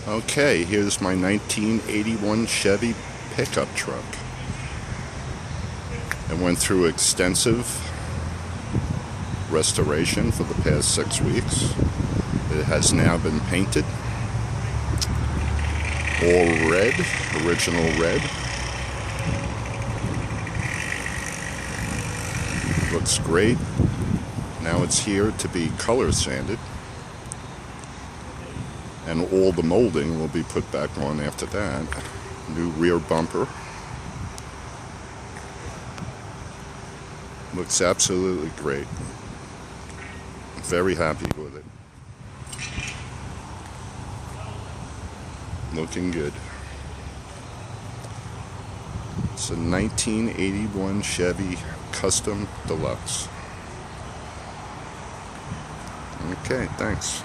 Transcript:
Okay, here's my 1981 Chevy pickup truck. It went through extensive restoration for the past 6 weeks. It has now been painted all red, original red. Looks great. Now it's here to be color sanded, and all the molding will be put back on after that. New rear bumper. Looks absolutely great. Very happy with it. Looking good. It's a 1981 Chevy Custom Deluxe. Okay, thanks.